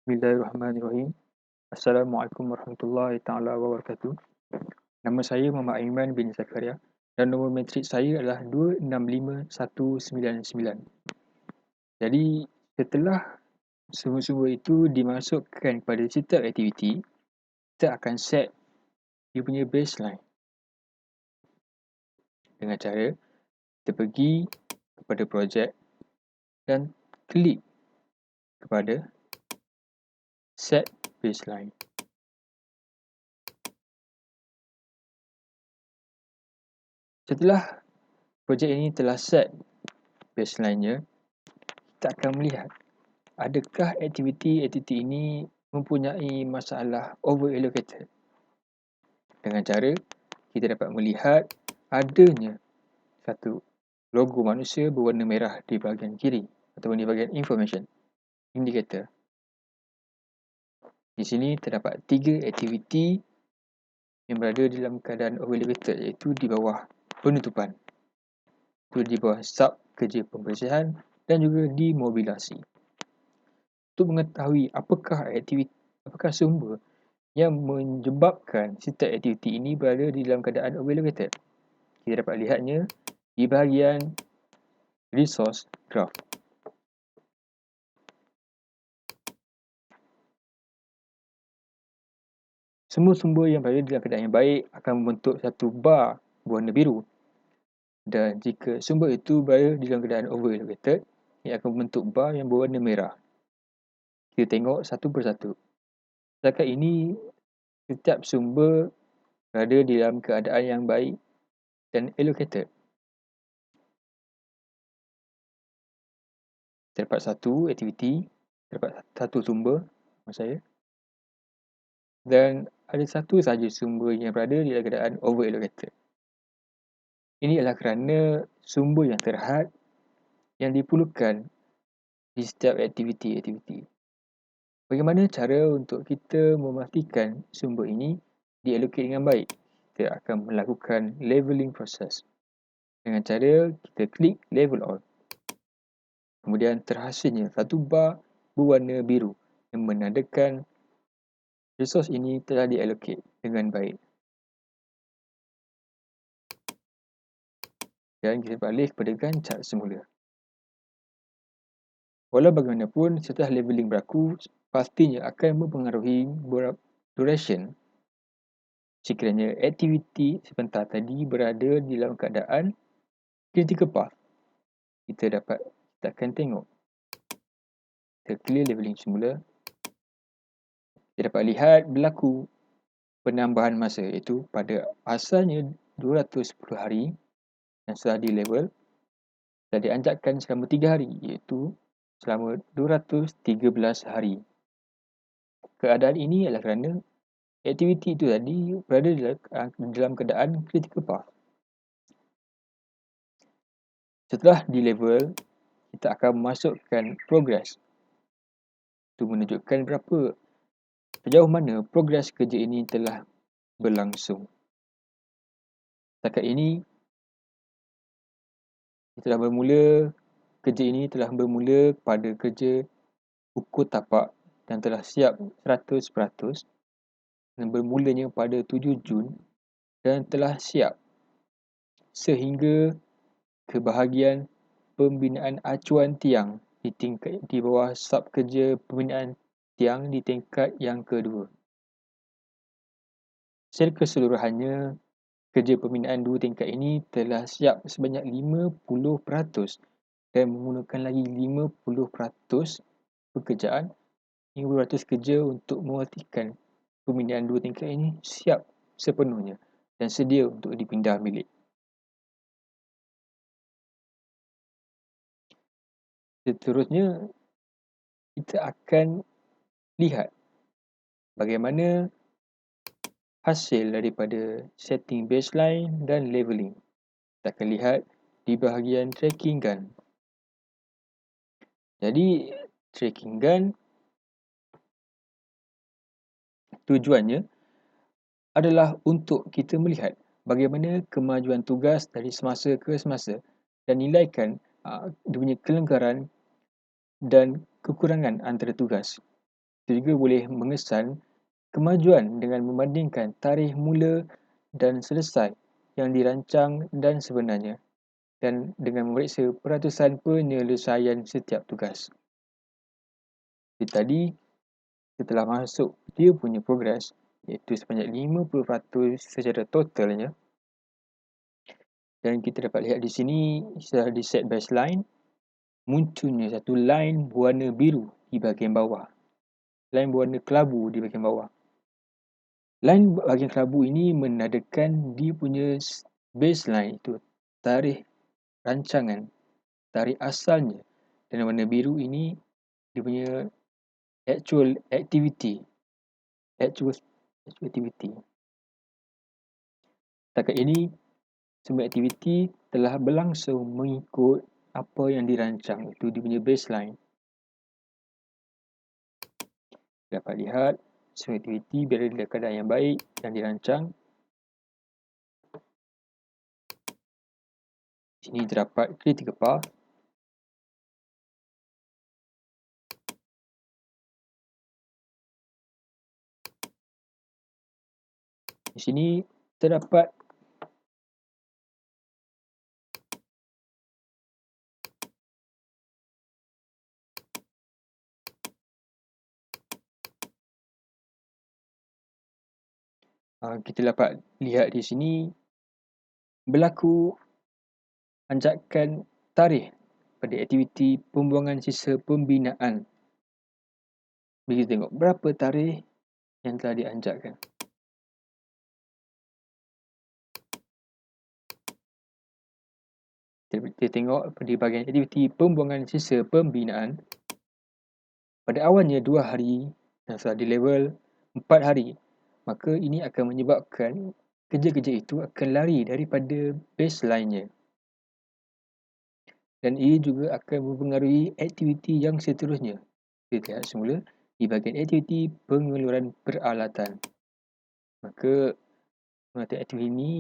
Bismillahirrahmanirrahim. Assalamualaikum warahmatullahi taala wabarakatuh. Nama saya Muhammad Aiman bin Zakaria dan nombor matrik saya adalah 265199. Jadi setelah semua-semua itu dimasukkan pada setiap aktiviti, kita akan set dia punya baseline dengan cara kita pergi kepada projek dan klik kepada set baseline. Setelah projek ini telah set baseline-nya, kita akan melihat adakah aktiviti-aktiviti ini mempunyai masalah over-allocated. Dengan cara kita dapat melihat adanya satu logo manusia berwarna merah di bahagian kiri ataupun di bahagian information indicator. Di sini terdapat 3 aktiviti yang berada dalam keadaan over-allocated, iaitu di bawah penutupan, itu di bawah sub kerja pembersihan dan juga di mobilasi. Untuk mengetahui apakah sumber yang menyebabkan setiap aktiviti ini berada di dalam keadaan overallocated, kita dapat lihatnya di bahagian resource graph. Semua sumber yang berada dalam keadaan yang baik akan membentuk satu bar berwarna biru, dan jika sumber itu berada dalam keadaan overallocated, ia akan membentuk bar yang berwarna merah. Kita tengok satu persatu. Setakat ini setiap sumber berada dalam keadaan yang baik dan allocated. Terdapat satu aktiviti, terdapat satu sumber maksud saya, dan ada satu sahaja sumber yang berada dalam keadaan over-allocated. Ini adalah kerana sumber yang terhad yang diperlukan di setiap aktiviti-aktiviti. Bagaimana cara untuk kita memastikan sumber ini diallocate dengan baik? Kita akan melakukan leveling process dengan cara kita klik level all. Kemudian terhasilnya satu bar berwarna biru yang menandakan resource ini telah diallocate dengan baik. Dan kita balik kepada Gantt chart semula. Walau bagaimanapun, setelah leveling berlaku, pastinya akan mempengaruhi duration sekiranya aktiviti sebentar tadi berada dalam keadaan critical path. Kita akan tengok. Kita clear leveling semula. Kita dapat lihat berlaku penambahan masa, iaitu pada asalnya 210 hari yang setelah di level telah dianjakkan selama 3 hari, iaitu selama 213 hari. Keadaan ini adalah kerana aktiviti itu tadi berada dalam keadaan critical path. Setelah di level, kita akan memasukkan progress untuk menunjukkan sejauh mana progres kerja ini telah berlangsung. Setakat ini, kerja ini telah bermula pada kerja ukur tapak dan telah siap 100%, dan bermulanya pada 7 Jun dan telah siap sehingga ke bahagian pembinaan acuan tiang di bawah sub kerja pembinaan tiang di tingkat yang kedua. Secara keseluruhannya, kerja pembinaan dua tingkat ini telah siap sebanyak 50% dan menggunakan lagi 50% pekerjaan, 50% kerja untuk memastikan pembinaan dua tingkat ini siap sepenuhnya dan sedia untuk dipindah bilik. Seterusnya, kita akan lihat bagaimana hasil daripada setting baseline dan leveling. Kita akan lihat di bahagian tracking gun. Jadi, tracking gun tujuannya adalah untuk kita melihat bagaimana kemajuan tugas dari semasa ke semasa dan nilaikan dia punya kelonggaran dan kekurangan antara tugas. Itu juga boleh mengesan kemajuan dengan membandingkan tarikh mula dan selesai yang dirancang dan sebenarnya, dan dengan memeriksa peratusan penyelesaian setiap tugas. Jadi tadi setelah masuk dia punya progres, iaitu sebanyak 50% secara totalnya, dan kita dapat lihat di sini setelah di set baseline, munculnya satu line berwarna biru di bahagian bawah, line berwarna kelabu di bahagian bawah. Line bahagian kelabu ini menandakan dia punya baseline, itu tarikh rancangan, tarikh asalnya, dan warna biru ini dia punya actual activity. Setakat ini semua aktiviti telah berlangsung mengikut apa yang dirancang, itu dia punya baseline. Dapat lihat semua aktiviti berada dalam keadaan yang baik yang dirancang. Sini terdapat critical path. Di sini terdapat kita dapat lihat di sini berlaku anjakan tarikh pada aktiviti pembuangan sisa pembinaan. Bagi kita tengok berapa tarikh yang telah dianjakkan. Kita tengok di bahagian aktiviti pembuangan sisa pembinaan, pada awalnya 2 hari dan setelah di level 4 hari, maka ini akan menyebabkan kerja-kerja itu akan lari daripada baseline-nya. Dan ia juga akan mempengaruhi aktiviti yang seterusnya. Kita lihat semula di bahagian aktiviti pengeluaran peralatan. Maka aktiviti ini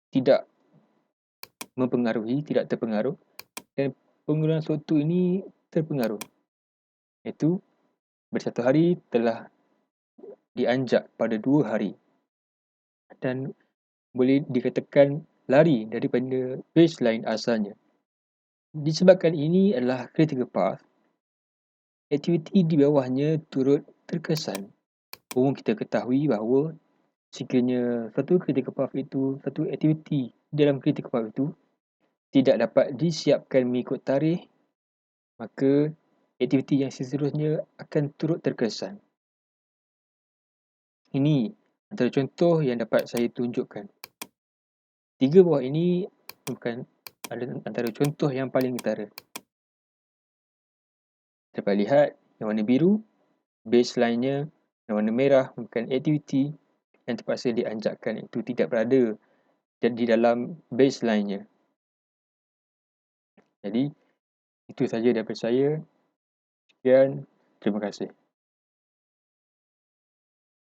tidak mempengaruhi, tidak terpengaruh, dan pengeluaran sewaktu ini terpengaruh. Iaitu bersatu hari telah dianjak pada 2 hari dan boleh dikatakan lari daripada baseline asalnya. Disebabkan ini adalah critical path, aktiviti di bawahnya turut terkesan. Umum kita ketahui bahawa sekiranya satu critical path itu, satu aktiviti dalam critical path itu tidak dapat disiapkan mengikut tarikh, maka aktiviti yang seterusnya akan turut terkesan. Ini antara contoh yang dapat saya tunjukkan. 3 bawah ini bukan antara contoh yang paling utara. Dapat lihat yang warna biru, baseline-nya, yang warna merah bukan aktiviti yang terpaksa dianjakkan, itu tidak berada di dalam baseline-nya. Jadi, itu saja daripada saya. Sekian, terima kasih.